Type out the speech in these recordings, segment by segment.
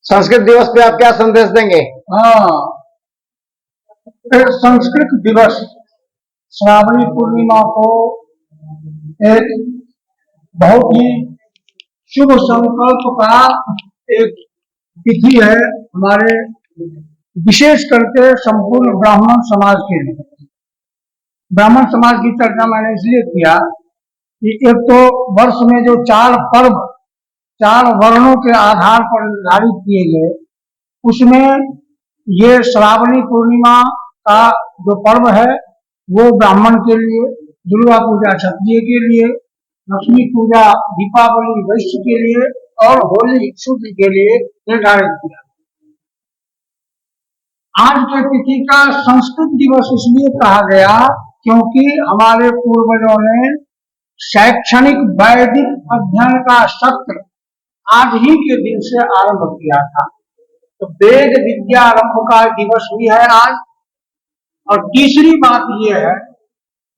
संस्कृत दिवस पे आप क्या संदेश देंगे? हाँ, संस्कृत दिवस श्रावणी पूर्णिमा को एक बहुत ही शुभ संकल्प का एक तिथि है हमारे विशेष करके संपूर्ण ब्राह्मण समाज के लिए। ब्राह्मण समाज की चर्चा मैंने इसलिए किया कि एक तो वर्ष में जो 4 पर्व 4 वर्णों के आधार पर निर्धारित किए गए, उसमें ये श्रावणी पूर्णिमा का जो पर्व है वो ब्राह्मण के लिए, दुर्गा पूजा क्षत्रिय के लिए, लक्ष्मी पूजा दीपावली वैश्य के लिए और होली शूद्र के लिए निर्धारित किया। आज के तिथि का संस्कृत दिवस इसलिए कहा गया क्योंकि हमारे पूर्वजों ने शैक्षणिक वैदिक अध्ययन का सत्र आज ही के दिन से आरंभ किया था। तो वेद विद्या आरंभ का दिवस भी है आज। और तीसरी बात यह है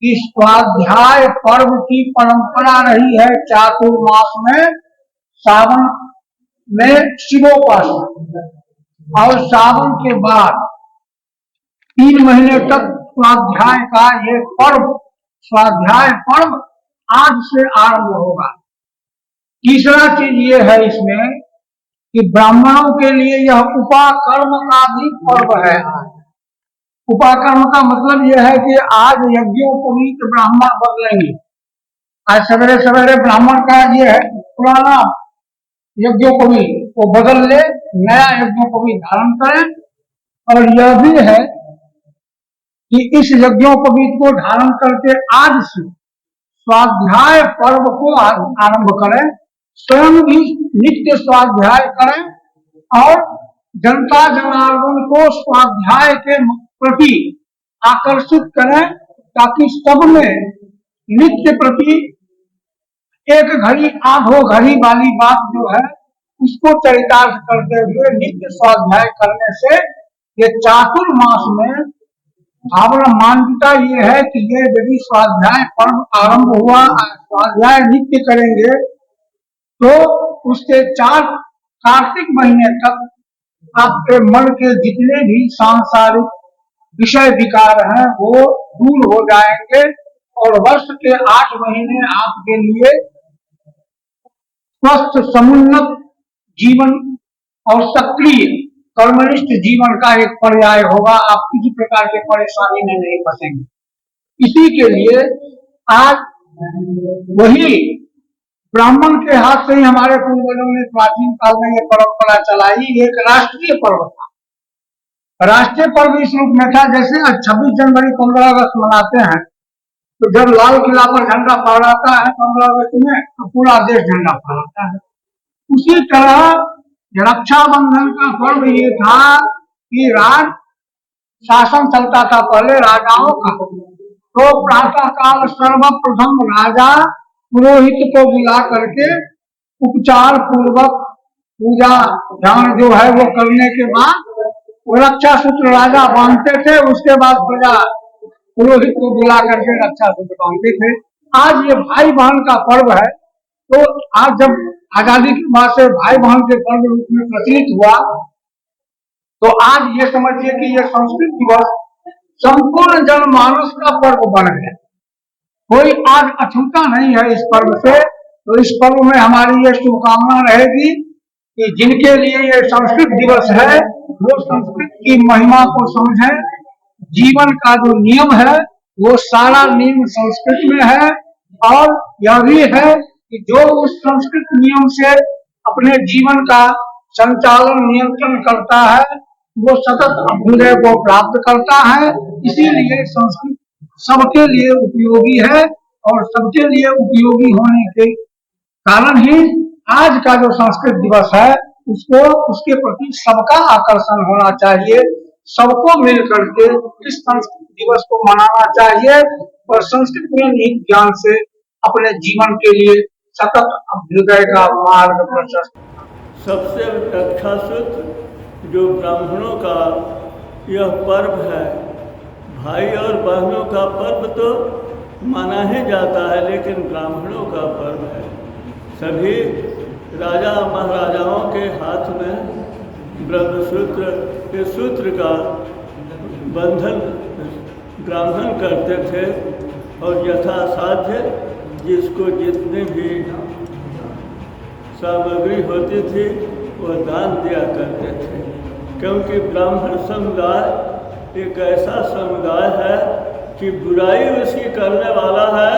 कि स्वाध्याय पर्व की परंपरा रही है चातुर्मास में, सावन में शिवोपासना और सावन के बाद 3 महीने तक स्वाध्याय का ये पर्व, स्वाध्याय पर्व आज से आरंभ होगा। तीसरा चीज ये है इसमें कि ब्राह्मणों के लिए यह उपाकर्म का भी पर्व है। उपाकर्म का मतलब यह है कि आज यज्ञोपवीत ब्राह्मण बदलेंगे। आज सवेरे सवेरे ब्राह्मण का ये है पुराना यज्ञोपवीत वो बदल ले, नया यज्ञोपवीत धारण करें। और यह भी है कि इस यज्ञोपवीत को धारण करके आज से स्वाध्याय पर्व को आरंभ करें, स्वयं भी नित्य स्वाध्याय करें और जनता जनार्दन को स्वाध्याय के प्रति आकर्षित करें, ताकि सब में नित्य प्रति एक घड़ी आधो घड़ी वाली बात जो है उसको चरितार्थ करते हुए नित्य स्वाध्याय करने से ये चातुर्मास में भावना मान्यता ये है कि ये यदि स्वाध्याय पर्व आरंभ हुआ, स्वाध्याय नित्य करेंगे तो उसके 4 कार्तिक महीने तक आपके मन के जितने भी सांसारिक विषय विकार हैं वो दूर हो जाएंगे और वर्ष के 8 महीने आपके लिए स्वस्थ समुन्नत जीवन और सक्रिय कर्मनिष्ठ जीवन का एक पर्याय होगा। आप किसी प्रकार के परेशानी में नहीं फंसेंगे। इसी के लिए आज वही ब्राह्मण के हाथ से ही हमारे पूर्वजों ने प्राचीन काल में ये परंपरा चलाई। एक राष्ट्रीय पर्व था। राष्ट्रीय पर्व इस रूप में था जैसे 26 जनवरी 15 अगस्त मनाते हैं, तो जब लाल किला पर झंडा फहराता है 15 अगस्त में, तो पूरा देश झंडा फहराता है। उसी तरह रक्षाबंधन का पर्व ये था कि राज शासन चलता था पहले राजाओं का, तो प्रातः काल सर्वप्रथम राजा पुरोहित को बुला करके उपचार पूर्वक पूजा ध्यान जो है वो करने के बाद वो रक्षा सूत्र राजा बांधते थे। उसके बाद प्रजा पुरोहित को बुला करके रक्षा सूत्र बांधते थे। आज ये भाई बहन का पर्व है। तो आज जब आजादी के बाद से भाई बहन के पर्व रूप में प्रचलित हुआ, तो आज ये समझिए कि ये संस्कृत दिवस संपूर्ण जनमानस का पर्व बन गया। कोई आज अछूता नहीं है इस पर्व से। तो इस पर्व में हमारी ये शुभकामना रहेगी कि जिनके लिए ये संस्कृत दिवस है वो संस्कृत की महिमा को समझें। जीवन का जो नियम है वो सारा नियम संस्कृत में है। और यह भी है कि जो उस संस्कृत नियम से अपने जीवन का संचालन नियंत्रण करता है वो सतत अभ्युदय को प्राप्त करता है। इसीलिए संस्कृत सबके लिए उपयोगी है और सबके लिए उपयोगी होने के कारण ही आज का जो संस्कृत दिवस है उसको उसके प्रति सबका आकर्षण होना चाहिए। सबको मिलकर के इस संस्कृत दिवस को मनाना चाहिए और संस्कृत में निहित ज्ञान से अपने जीवन के लिए सतत अभ्युदय का मार्ग प्रशस्त। सबसे अच्छा सूत्र जो ब्राह्मणों का यह पर्व है, भाई और बहनों का पर्व तो माना ही जाता है, लेकिन ब्राह्मणों का पर्व है। सभी राजा महाराजाओं के हाथ में ब्रह्मसूत्र के सूत्र का बंधन ब्राह्मण करते थे और यथासाध्य जिसको जितनी भी सामग्री होती थी वह दान दिया करते थे, क्योंकि ब्राह्मण समुदाय एक ऐसा समुदाय है कि बुराई उसकी करने वाला है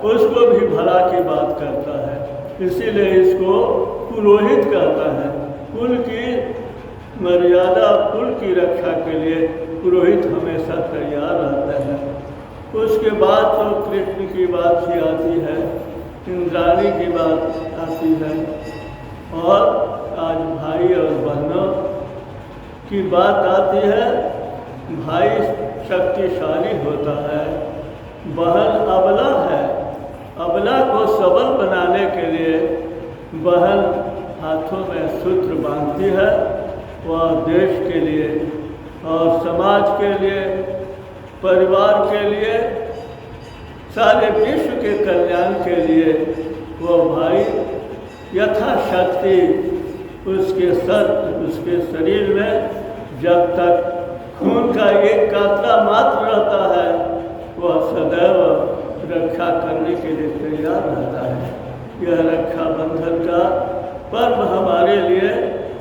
उसको भी भला की बात करता है, इसीलिए इसको पुरोहित कहता है। कुल की मर्यादा, कुल की रक्षा के लिए पुरोहित हमेशा तैयार रहता है। उसके बाद तो कृष्ण की बात ही आती है, इंद्राणी की बात आती है, और आज भाई और बहनों की बात आती है। भाई शक्तिशाली होता है, बहन अबला है। अबला को सबल बनाने के लिए बहन हाथों में सूत्र बांधती है। वह देश के लिए और समाज के लिए, परिवार के लिए, सारे विश्व के कल्याण के लिए वह भाई यथाशक्ति उसके शरीर में जब तक खून का एक कातरा मात्र रहता है वह सदैव रक्षा करने के लिए तैयार रहता है। यह रक्षाबंधन का पर्व हमारे लिए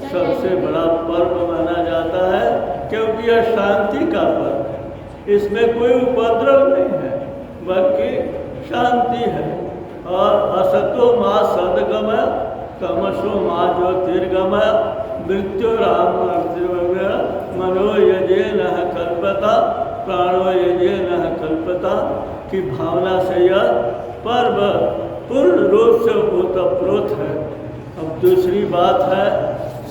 सबसे बड़ा पर्व माना जाता है, क्योंकि यह शांति का पर्व है। इसमें कोई उपद्रव नहीं है बल्कि शांति है। और असतो मां सदगमय तमसो मां ज्योतिर्गमय मृत्युराम मनो यजे न कल्पता प्राणो यजे न कल्पता की भावना से यह पर्व पूर्ण रूप से ओतप्रोत है। अब दूसरी बात है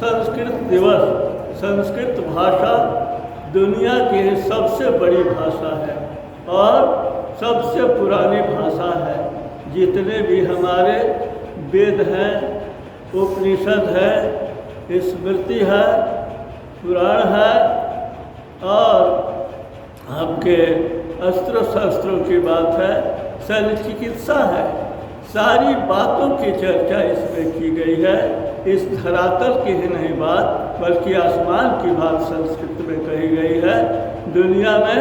संस्कृत दिवस। संस्कृत भाषा दुनिया की सबसे बड़ी भाषा है और सबसे पुरानी भाषा है। जितने भी हमारे वेद हैं, उपनिषद है, स्मृति है, पुराण है और आपके अस्त्र शस्त्रों की बात है, शल्य चिकित्सा है, सारी बातों की चर्चा इसमें की गई है। इस धरातल की ही नहीं बात बल्कि आसमान की बात संस्कृत में कही गई है। दुनिया में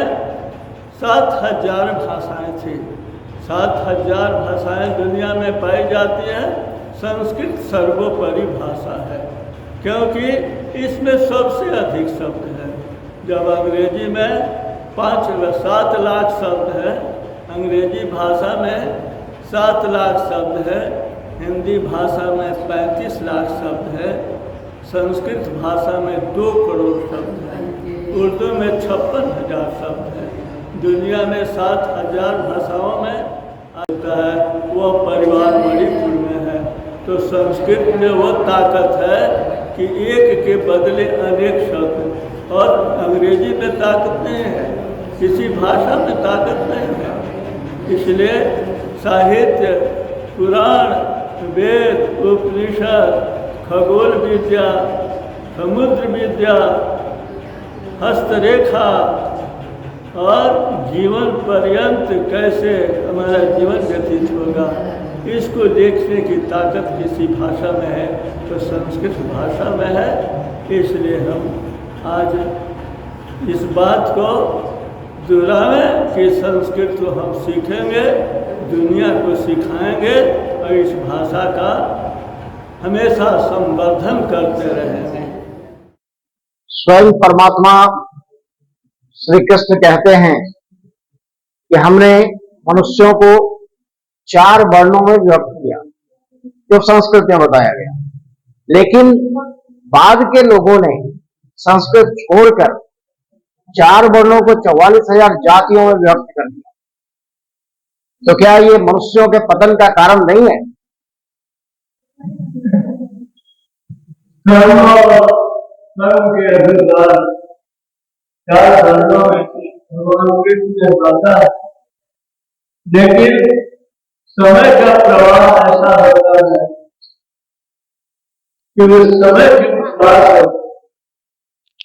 7000 भाषाएं थी, 7000 भाषाएं दुनिया में पाई जाती हैं। संस्कृत सर्वोपरि भाषा है क्योंकि इसमें सबसे अधिक शब्द हैं। जब अंग्रेजी में 7 लाख शब्द है, अंग्रेजी भाषा में 7 लाख शब्द है, हिंदी भाषा में 35 लाख शब्द है, संस्कृत भाषा में 2 करोड़ शब्द है, उर्दू में 56,000 शब्द है। दुनिया में 7000 भाषाओं में आता है, वह परिवार मणिपुर में है। तो संस्कृत में वो ताकत है कि एक के बदले अनेक शब्द, और अंग्रेजी में ताकत नहीं है, किसी भाषा में ताकत नहीं है। इसलिए साहित्य, पुराण, वेद, उपनिषद, खगोल विद्या, समुद्र विद्या, हस्तरेखा और जीवन पर्यंत कैसे हमारा जीवन व्यतीत होगा, इसको देखने की ताकत किसी भाषा में है तो संस्कृत भाषा में है। इसलिए हम आज इस बात को दोहराएं कि संस्कृत को हम सीखेंगे, दुनिया को सिखाएंगे और इस भाषा का हमेशा संवर्धन करते रहेंगे। स्वयं परमात्मा श्री कृष्ण कहते हैं कि हमने मनुष्यों को 4 वर्णों में विभक्त किया, जो संस्कृत में बताया गया, लेकिन बाद के लोगों ने संस्कृत छोड़कर 4 वर्णों को 44,000 जातियों में विभक्त कर दिया। तो क्या ये मनुष्यों के पतन का कारण नहीं है? धर्म के अधिकार 4 वर्णों में भगवान कृष्ण ने बांधा है, लेकिन समय का प्रवाह ऐसा होता है कि उस समय के अनुसार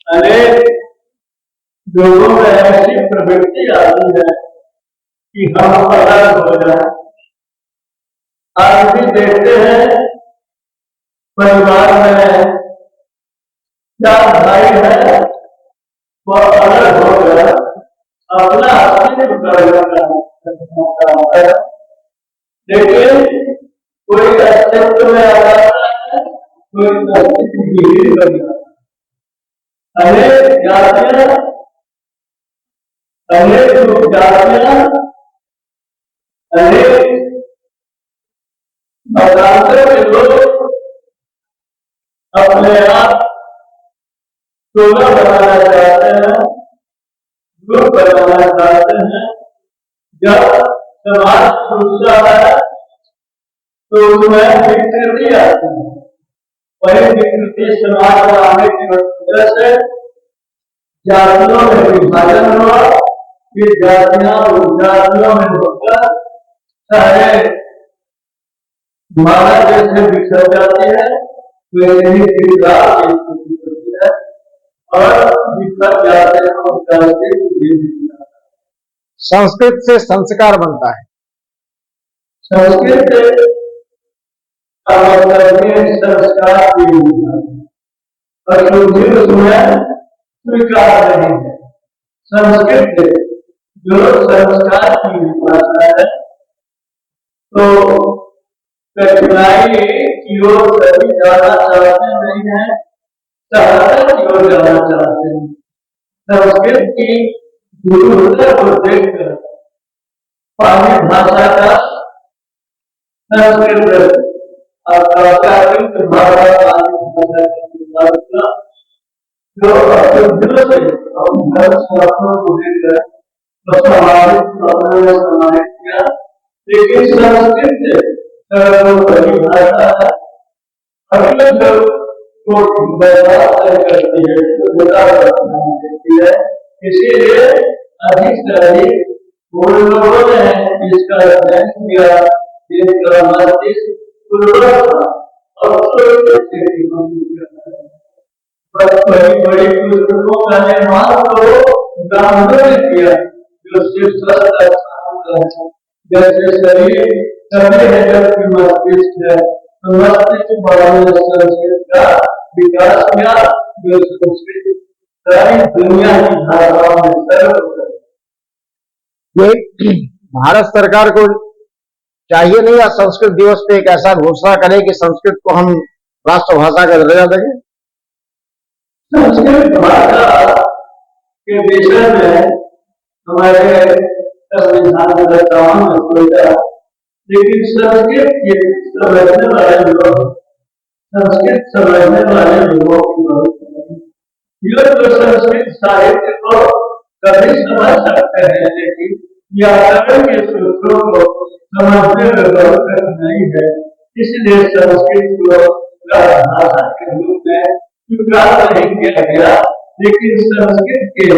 अनेक लोगों में ऐसी प्रवृत्ति आती है कि हम अलग हो जाए। आज भी देखते हैं परिवार में 4 भाई है वो अलग होकर अपना अस्तित्व करना है, लेकिन कोई अस्तित्व में आ जाता है, कोई अस्तित्व विहीन बन जाता है। अनेक जातियां, अनेक उपजातियां, अनेक मतांतर के लोग अपने आप टोला बनाना चाहते हैं, ग्रुप बनाना चाहते हैं। जब समाज टूटता है तो उसमें विकृति आती है। वही विकृति समाज बनाने की वजह से जातियों में विभाजन हुआ, फिर जातियां उपजातियों में होकर चाहे मानव जैसे बिखर जाती है, वैसे ही विकास की स्थिति होती है और बिखर जाते हैं और जाते संस्कृत से संस्कार बनता है। संस्कृत का मतलब संस्कार की अशुद्धि उसमें स्वीकार नहीं है। संस्कृत जो संस्कार की भाषा है, तो कठिनाई की ओर सभी जाना चाहते नहीं है, सहायता की ओर जाना चाहते हैं। संस्कृत की गुरुता को देखकर पाली भाषा का संस्कृत जो अशुद्धियों से को लेकर सम्मानित किया, लेकिन संस्कृत बड़ी भाषा है, अगले को करती है, इसीलिए अधिक से अधिक उन लोगों ने इसका अध्ययन किया, इसका मस्तिष्क बड़ी बड़ी पुस्तकों का निर्माण तो ब्राह्मणों ने किया, जो सिर्फ स्वस्थ जैसे शरीर सभी है जबकि मस्तिष्क है, तो मस्तिष्क बढ़ाने संस्कृत का विकास किया, जो संस्कृत सारी दुनिया की भाषाओं में सर्वोत्तम। ये भारत सरकार को चाहिए नहीं या संस्कृत दिवस पे एक ऐसा घोषणा करे कि संस्कृत को हम राष्ट्रभाषा का दर्जा देंगे? संस्कृत भाषा के विषय में हमारे संविधान में सोचा, लेकिन संस्कृत के समझने वाले लोग, संस्कृत समझने वाले लोगों की तो संस्कृत साहित्य को कभी समझ सकते हैं, लेकिन व्याकरण के सूत्रों को समझने में बहुत कठिनाई है। इसलिए संस्कृत को भाषा के रूप में स्वीकार नहीं किया गया, लेकिन संस्कृत के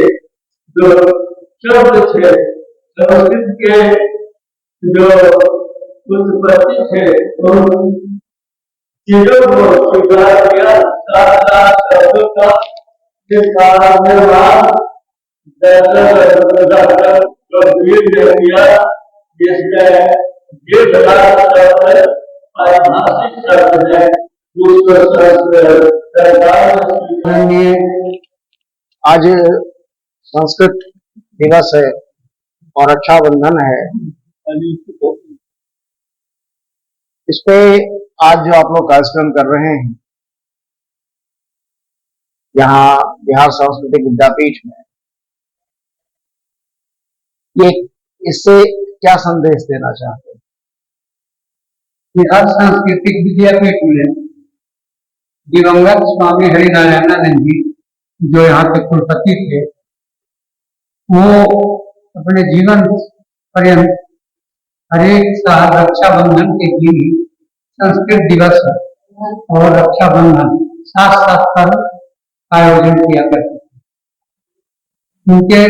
जो शब्द थे, संस्कृत के जो उत्पत्ति थे, उन चीजों को स्वीकार किया। सात शब्दों का निर्माण किया, जिसमें पारिभाषिक शब्द है, आज संस्कृत दिवस है और रक्षाबंधन है, इस पे आज जो आप लोग कार्यक्रम कर रहे हैं यहाँ बिहार सांस्कृतिक विद्यापीठ में, ये इससे क्या संदेश देना चाहते हैं? बिहार सांस्कृतिक विद्यापीठ में दिवंगत स्वामी हरिनारायणानंद जी जो यहाँ के कुलपति थे, वो अपने जीवन पर्यंत हरेक साल रक्षाबंधन के दिन संस्कृत दिवस और रक्षाबंधन साथ साथ पर आयोजन किया करते थे। उनके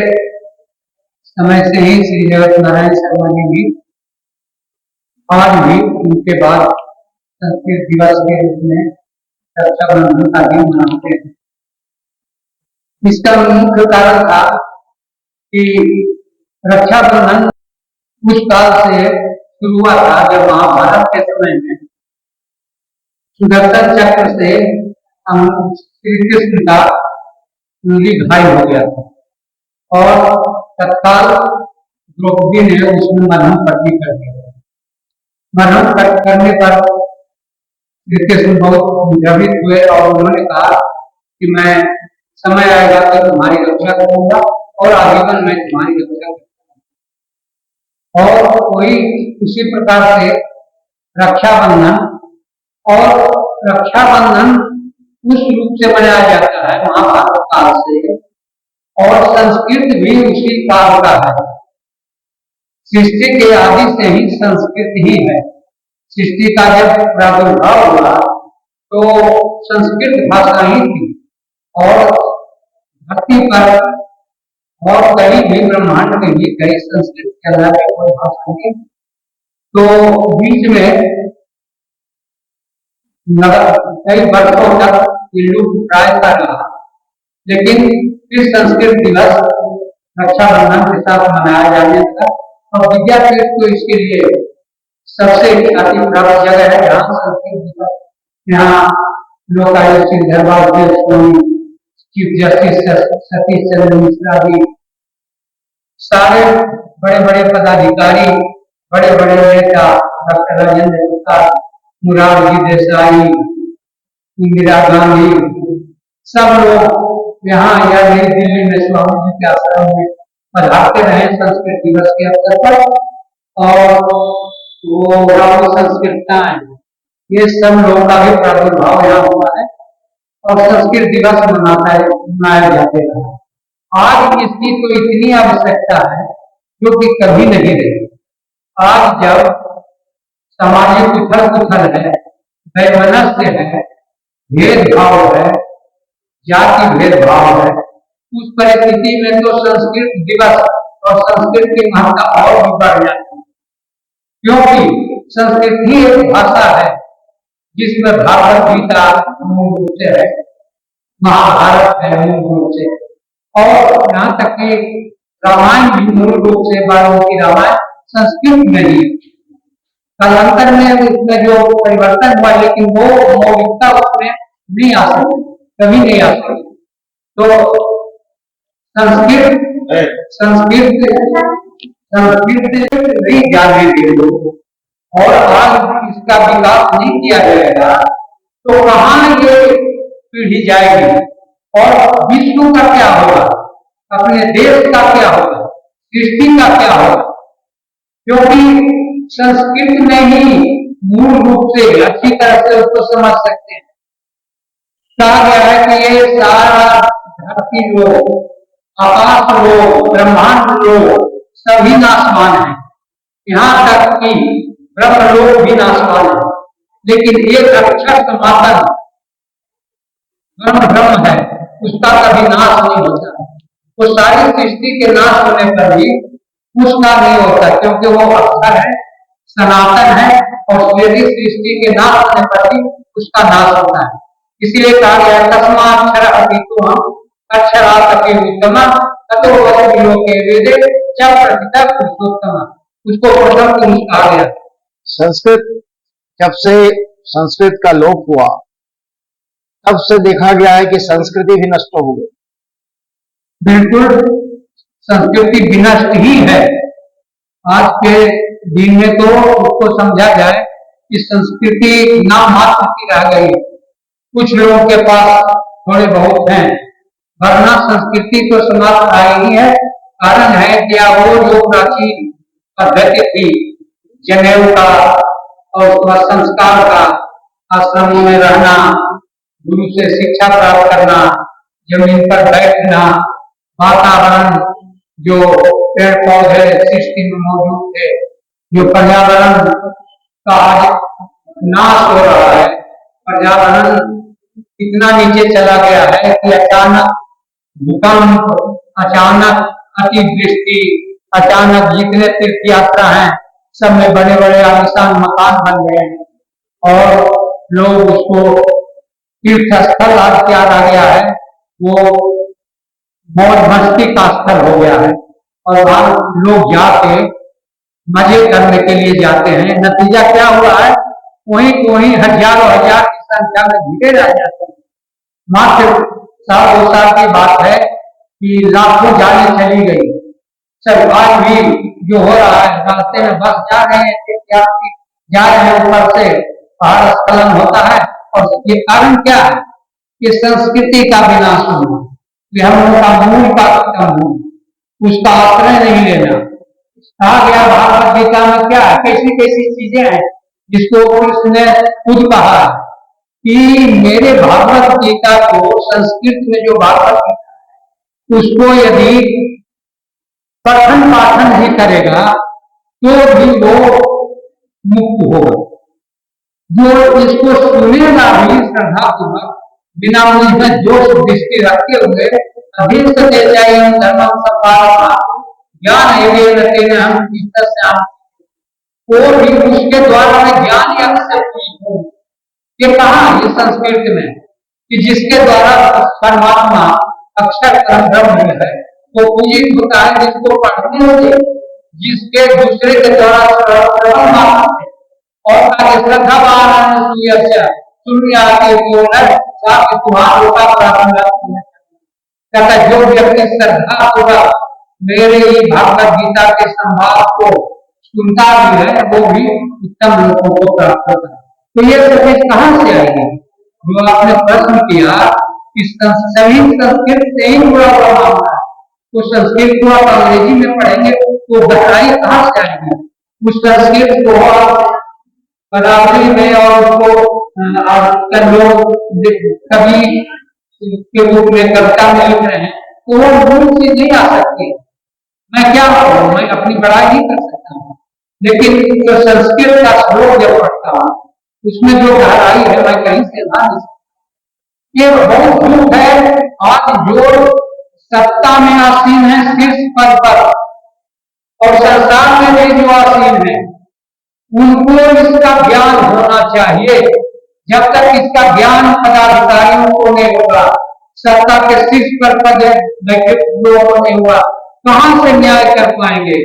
समय से ही श्री जगत नारायण शर्मा जी भी आज भी उनके बाद संस्कृत दिवस के रूप में रक्षाबंधन का दिन मनाते हैं। इसका मुख्य कारण था कि रक्षाबंधन कुछ काल से शुरू हुआ था, जब महाभारत के समय में सुदर्शन चक्र से हम श्री कृष्ण का उंगली घायल हो गया था और तत्काल द्रौपदी ने उसमें मरहम पट्टी कर दी। मरहम करने पर श्री कृष्ण बहुत द्रवित हुए और उन्होंने कहा कि मैं समय आएगा तो तुम्हारी रक्षा करूंगा और आजीवन मैं तुम्हारी रक्षा करूंगा। और कोई उसी प्रकार से रक्षाबंधन और रक्षाबंधन उस रूप से मनाया जाता है महाभारत काल से, और संस्कृत भी उसी काल का है। सृष्टि के आदि से ही संस्कृत ही है। सृष्टि का जब प्रादुर्भाव हुआ तो संस्कृत भाषा ही थी और धरती पर और कहीं भी ब्रह्मांड में भी कई संस्कृत के अलावा कोई भाषा नहीं। तो बीच में कई वर्षों तक ये लुप्त प्राय कर रहा, लेकिन फिर संस्कृत दिवस रक्षाबंधन के साथ मनाया जाने लगा और विद्यापीठ तो इसके लिए सबसे ख्याति प्राप्त जगह है जहाँ संस्कृत दिवस, यहाँ लोकायुक्त श्री चीफ जस्टिस सतीश चंद्र मिश्रा जी, सारे बड़े बड़े पदाधिकारी, बड़े बड़े नेता, डॉक्टर राजेंद्र प्रसाद, मुरारजी देसाई, इंदिरा गांधी, सब लोग यहाँ या नई दिल्ली में स्वामी जी के आश्रम में पधारते रहे संस्कृत दिवस के अवसर पर। और वो ब्राह्मण संस्कृताएं, ये सब लोगों का भी प्रादुर्भाव यहाँ हुआ है और संस्कृत दिवस मनाया जाते रहा। आज इसकी तो इतनी आवश्यकता है जो कि कभी नहीं रही। आज जब सामाजिक उथल पुथल है, वैमनस्य है, भेदभाव है, जाति भेदभाव है, उस परिस्थिति में तो संस्कृत दिवस और संस्कृत की महत्ता और भी बढ़ जाती है, क्योंकि संस्कृत ही एक भाषा है जिसमें भागवत गीता मूल रूप से है, महाभारत है मूल रूप से, और यहाँ तक कि रामायण भी मूल रूप से वाल्मीकि रामायण संस्कृत में ही। कालांतर में उसमें जो परिवर्तन हुआ लेकिन वो मौलिकता उसमें नहीं आ सकती, कभी नहीं आ सकती। तो संस्कृत नहीं जानेंगे लोग और आज इसका विकास नहीं किया जाएगा तो कहाँ ये पीढ़ी जाएगी और विश्व का क्या होगा, अपने देश का क्या होगा, सृष्टि का क्या होगा, क्योंकि संस्कृत में ही मूल रूप से अच्छी तरह से उसको समझ सकते हैं। कहा गया है कि ये सारा धरती लोग, आकाश लोग, ब्रह्मांड लोग सभी नाशवान है, यहाँ तक कि ब्रह्म लोग भी नाशवान है, लेकिन एक अक्षर सनातन ब्रह्म है, उसका कभी नाश नहीं होता। वो सारी सृष्टि के नाश होने पर भी उसका नहीं होता, क्योंकि वो अक्षर है, सनातन है और यदि सृष्टि के नाश होने पर भी उसका नाश होता है। इसीलिए कहा गया तस्माक्षर अपितु हम अक्षरात् उत्तम ततो वसुलोके वेदे च प्रथितः पुरुषोत्तम, उसको प्रथम पुरुष कहा गया। संस्कृत जब से संस्कृत का लोप हुआ तब से देखा गया है कि संस्कृति भी नष्ट हो गई। बिल्कुल संस्कृति विनष्ट ही है। आज के दिन में तो उसको समझा जाए कि संस्कृति नाम मात्र की रह गई, कुछ लोगों के पास थोड़े बहुत हैं, वरना संस्कृति तो समाप्त आई है। कारण है क्या, वो जो प्राचीन पद्धति थी जनेऊ का और संस्कार का, आश्रमों में रहना, गुरु से शिक्षा प्राप्त करना, जमीन पर बैठना, वातावरण जो पेड़ पौधे सृष्टि में मौजूद थे, जो पर्यावरण का आज नाश हो रहा है, पर्यावरण इतना नीचे चला गया है कि अचानक भूकंप, अचानक अतिवृष्टि, अचानक जितने तीर्थ यात्रा हैं सब में बड़े बड़े आलिशान मकान बन गए हैं और लोग उसको तीर्थ स्थल आज क्या रह गया है, वो मौज मस्ती का स्थल हो गया है और वहां लोग जाके मजे करने के लिए जाते हैं। नतीजा क्या हुआ है, वहीं हजारों हजार की संख्या में भीड़े रह जाते हैं। मात्र साल 2 साल की बात है कि लाखों जानें चली गई। सब आज भी जो हो रहा है, रास्ते में बस जा रहे हैं, जा रहे हैं, ऊपर से पहाड़ स्खलन होता है। और ये कारण क्या है? कि संस्कृति का विनाश होना, कि हम लोग का मूल का खत्म होना, उसका आश्रय नहीं लेना। कहा गया भागवत गीता में क्या है, कैसी कैसी चीजें हैं जिसको कृष्ण ने खुद कहा कि मेरे भागवत गीता को, संस्कृत में जो भागवत गीता है उसको यदि पठन पाठन भी करेगा तो भी वो मुक्त होगा। जो इसको सुनेगा भी श्रद्धापूर्वक, बिना मुझ में जोश दृष्टि रखते हुए, धर्मम ज्ञान हम और भी उसके द्वारा मैं ज्ञान या हूँ। ये कहा ये संस्कृत में कि जिसके द्वारा परमात्मा अक्षर ब्रह्म है वो पूजित होता है, जिसको पढ़ने से, जिसके दूसरे के द्वारा और श्रद्धा जो व्यक्ति श्रद्धा पूर्वक मेरे ही भागवत गीता के संवाद को सुनता भी है वो भी उत्तम लोगों को प्राप्त होता है। तो ये सब कहां से आएगी? जो आपने प्रश्न किया कि सभी संस्कृत से ही जुड़ा हुआ मामला है, तो संस्कृत को आप अंग्रेजी में पढ़ेंगे तो गहराई कहां से आएगी? उस संस्कृत को पदावली में और उसको लोग कवि के रूप में कविता में लिख रहे हैं, तो वो मूल चीज नहीं आ सकती। मैं क्या करूं, मैं अपनी बड़ाई ही कर सकता हूँ, लेकिन जो संस्कृत का श्लोक जब पढ़ता हूँ उसमें जो गहराई है मैं कहीं से ला नहीं सकता। ये बहुत दुख है आज जो सत्ता में आसीन है शीर्ष पद पर और संसार में भी जो आसीन है उनको इसका ज्ञान होना चाहिए। जब तक इसका ज्ञान पदाधिकारियों को नहीं होगा, सत्ता के शीर्ष पर पद लोगों को नहीं हुआ, कहां से न्याय कर पाएंगे,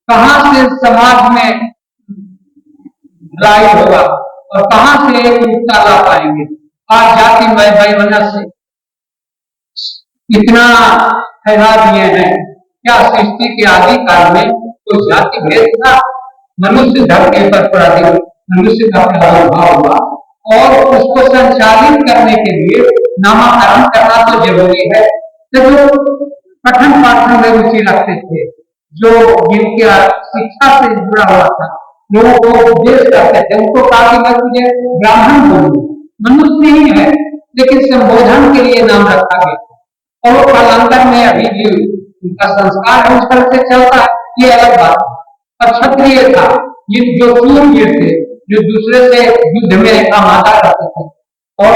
कहां से समाज में लड़ाई होगा और कहां से एकता ला पाएंगे। आज जाति वैमनस्य इतना फैला दिए हैं। क्या सृष्टि के आदि काल में तो जाति भेद था? मनुष्य धरती पर पड़ा, मनुष्य का प्रादुर्भाव हुआ और उसको संचालित करने के लिए नामकरण करना तो जरूरी है। तो जो पठन पाठन में रुचि रखते थे, जो जिनके शिक्षा से जुड़ा हुआ था, लोगों को उपदेश करते थे, उनको कहा कि मैं तुझे ब्राह्मण बोलूं, मनुष्य ही है लेकिन संबोधन के लिए नाम रखा गया और कालांतर में अभी भी उनका संस्कार उस तरह से चलता है, ये अलग बात है। क्षत्रिय था, ये जो शूरवीर थे, जो दूसरे से युद्ध में आमादा करते थे, और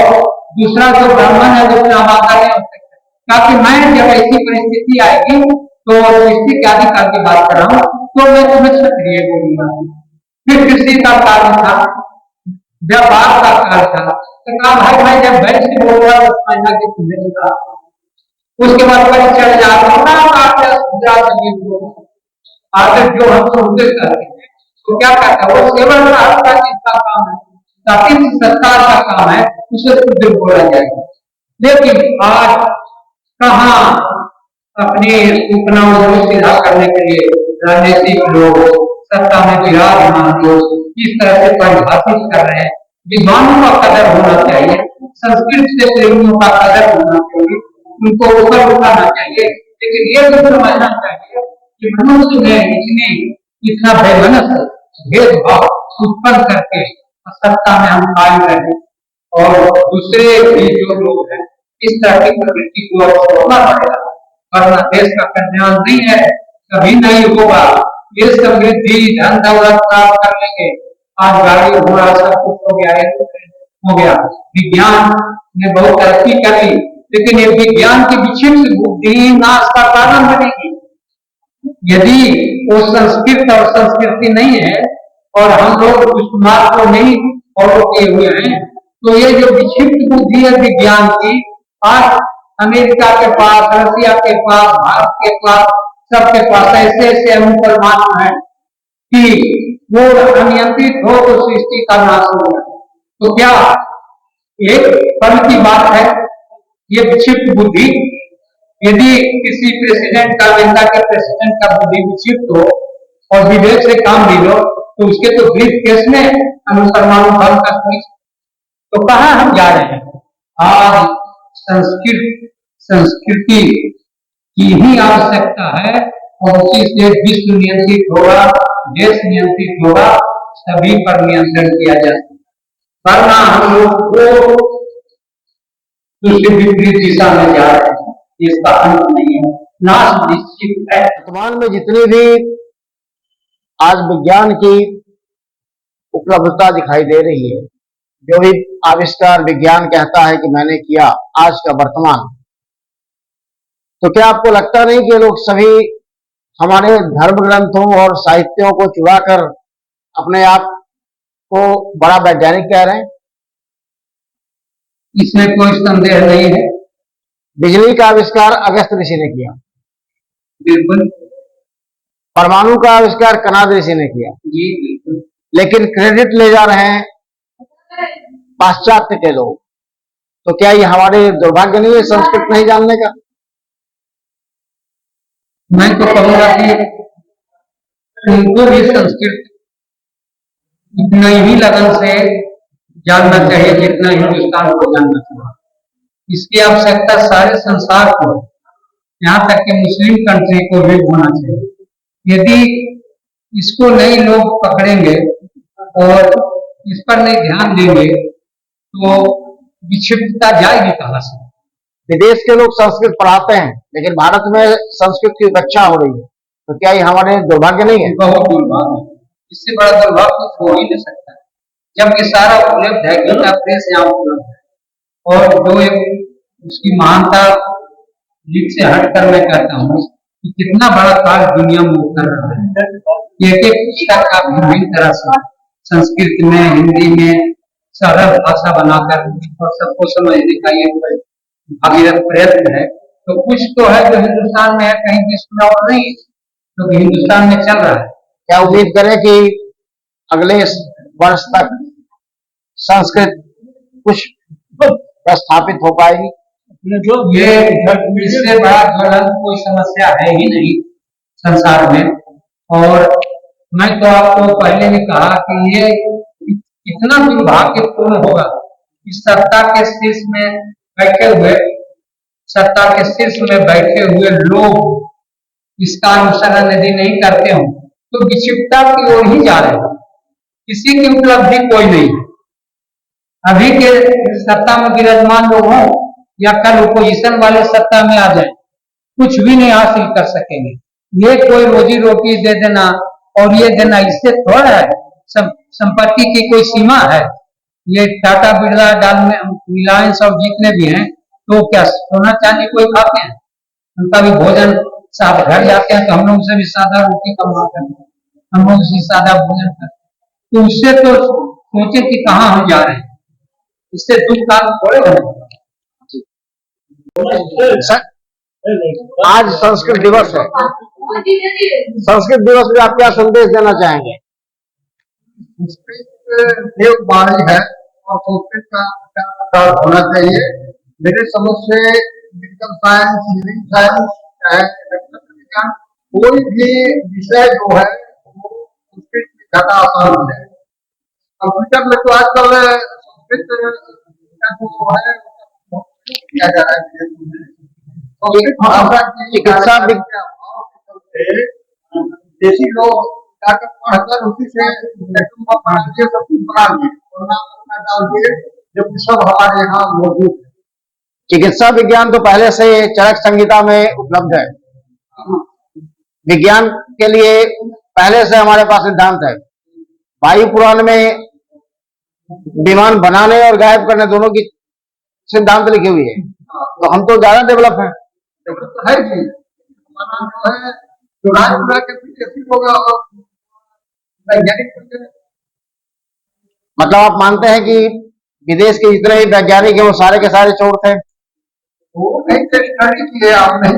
दूसरा जो ब्राह्मण है वो आमादा नहीं हो सकता, ताकि मैं जब ऐसी परिस्थिति आएगी तो सृष्टि के आदि काल की बात कर रहा हूँ तो मैं तुम्हें क्षत्रिय बोलूंगा। फिर कृषि का काल था, व्यापार का काल था, तो कहा भाई भाई जब बैंक से बोल रहा है महीना के तुम्हें, उसके बाद परिचय आदर जो हम सुनते करते हैं तो क्या कहता है वो सेवन का जिसका काम है, ताकि सरकार का काम है, उसे शुद्ध बोला जाएगा। लेकिन आज कहाँ अपने उपनाम को सीधा करने के लिए राजनीतिक लोग, सत्ता में विराजमान लोग इस तरह से परिभाषित कर रहे हैं। विद्वानों का कदर होना चाहिए, संस्कृत से प्रेमियों का कदर होना चाहिए, उनको ऊपर उठाना चाहिए, लेकिन ये भी समझना चाहिए कि मनुष्य में इतना वैमनस्य भेदभाव उत्पन्न करके सत्ता में हम कायम रहे और दूसरे भी जो लोग हैं इस तरह की प्रवृत्ति को छोड़ना पड़ेगा, वरना देश का कल्याण नहीं है, कभी नहीं होगा। ये समृद्धि धन दौलत प्राप्त कर लेंगे, आज गाड़ी घोड़ा सब कुछ हो गया, विज्ञान ने बहुत तरक्की कर ली, लेकिन ये विज्ञान की विक्षिप्त बुद्धि नाश का कारण बनेगी। यदि वो संस्कृत और संस्कृति नहीं है और हम लोग उस मार्ग को नहीं फॉलो किए हुए हैं, तो ये जो विक्षिप्त बुद्धि है विज्ञान की, आज अमेरिका के पास, रसिया के पास, भारत के पास, सबके पास ऐसे ऐसे अनुप्रमान है कि वो अनियंत्रित हो तो सृष्टि का नाश हो गया। तो क्या एक फल की बात है ये विक्षिप्त बुद्धि, यदि किसी प्रेसिडेंट का, नेता के प्रेसिडेंट का बुद्धि विक्षिप्त हो और विवेक से काम नहीं लो, तो उसके तो ब्रीफ केस में अनुसरमानु फल का स्पीच। तो कहाँ हम जा रहे हैं? आज संस्कृति की ही आवश्यकता है और उसी से विश्व नियंत्रित होगा, देश नियंत्रित होगा, सभी पर नियंत्रण किया जा सकता। वरना हम लोग को दूसरी विपरीत दिशा में जा रहे हैं, इसका अंत नहीं है, नाश निश्चित है। वर्तमान में जितनी भी आज विज्ञान की उपलब्धता दिखाई दे रही है, जो भी आविष्कार विज्ञान कहता है कि मैंने किया, आज का वर्तमान, तो क्या आपको लगता नहीं कि लोग सभी हमारे धर्म ग्रंथों और साहित्यों को चुराकर अपने आप को बड़ा वैज्ञानिक कह रहे हैं? इसमें कोई संदेह नहीं है। बिजली का आविष्कार अगस्त्य ऋषि ने किया, बिल्कुल। परमाणु का आविष्कार कणाद ऋषि ने किया, जी बिल्कुल। लेकिन क्रेडिट ले जा रहे हैं पाश्चात्य के लोग। तो क्या ये हमारे दुर्भाग्य नहीं है संस्कृत नहीं जानने का? मैं तो कहूंगा कि उनको भी संस्कृत इतना ही लगन से जानना चाहिए जितना हिंदुस्तान को जानना चाहिए। इसकी आवश्यकता सारे संसार को, यहाँ तक कि मुस्लिम कंट्री को भी होना चाहिए। यदि इसको नहीं लोग पकड़ेंगे और इस पर नहीं ध्यान देंगे तो विक्षिप्तता जाएगी कहाँ से? विदेश के लोग संस्कृत पढ़ाते हैं, लेकिन भारत में संस्कृत की उपेक्षा हो रही है। तो क्या ये हमारे दुर्भाग्य नहीं है? बहुत दुर्भाग्य है। इससे बड़ा दुर्भाग्य कुछ हो ही नहीं सकता, जबकि सारा उपलब्ध है, गीता प्रेस यहाँ उपलब्ध है। और जो एक उसकी महानता लीग से हटकर मैं कहता हूँ कि कितना बड़ा कार्य दुनिया में वो कर रहा है। एक एक पुस्तक का विभिन्न तरह से संस्कृत में, हिंदी में सरल भाषा बनाकर और सबको समझने का ये भगीरथ प्रयत्न है। तो कुछ तो है जो हिंदुस्तान में है, कहीं विश्व में और नहीं, क्योंकि तो हिंदुस्तान में चल रहा है। क्या उम्मीद करें कि अगले वर्ष तक संस्कृत कुछ स्थापित हो पाएगी? ये इससे बड़ा ज्वलंत कोई समस्या है ही नहीं संसार में। और मैं तो आपको पहले भी कहा कि ये इतना दुर्भाग्यपूर्ण होगा कि सत्ता के शीर्ष में बैठे हुए लोग इसका अनुसरण यदि नहीं करते हो तो विक्षिप्तता की ओर ही जा रहे हैं। किसी की उपलब्धि कोई नहीं है। अभी के सत्ता में विराजमान लोग हों या कल ओपोजिशन वाले सत्ता में आ जाए, कुछ भी नहीं हासिल कर सकेंगे। ये कोई रोजी रोटी दे देना और ये देना, इससे थोड़ा है। संपत्ति की कोई सीमा है? ये टाटा बिरला रिलायंस और जितने भी हैं तो क्या सोना चांदी कोई खाते हैं? उनका भी भोजन साथ घर जाते हैं तो हम लोग से भी सादा रोटी कमा करते हैं, हम लोग से सादा भोजन करते हैं। तो उससे तो सोचे कि कहाँ हम जा रहे हैं, इससे दुख का थोड़े होगा। आज संस्कृत दिवस है, संस्कृत दिवस में आप क्या संदेश देना चाहेंगे? संस्कृत देववाणी है और संस्कृत का प्रचार होना चाहिए। मेरे समझ से मेडिकल साइंस, इंजीनियरिंग साइंस, विज्ञान, कोई भी विषय जो है वो संस्कृत में ज्यादा आसान है। कंप्यूटर में तो आजकल संस्कृत जो है किया जा रहा है। चिकित्सा देशी लोग जाकर पढ़कर उसी से सब कुछ बना दिए और नाम डाल दिए, जबकि सब हमारे यहाँ मौजूद है। चिकित्सा विज्ञान तो पहले से चरक संहिता में उपलब्ध है। विज्ञान के लिए पहले से हमारे पास सिद्धांत है। वायु पुराण में विमान बनाने और गायब करने दोनों की सिद्धांत लिखी हुई है, तो हम तो ज्यादा डेवलप हैं। है जी, हमारा है जो राजपुरा के पीछे होगा और वैज्ञानिक। मतलब आप मानते हैं कि विदेश के जितने भी वैज्ञानिक हैं वो सारे के सारे चोर थे? वो नहीं स्टडी किए, आप नहीं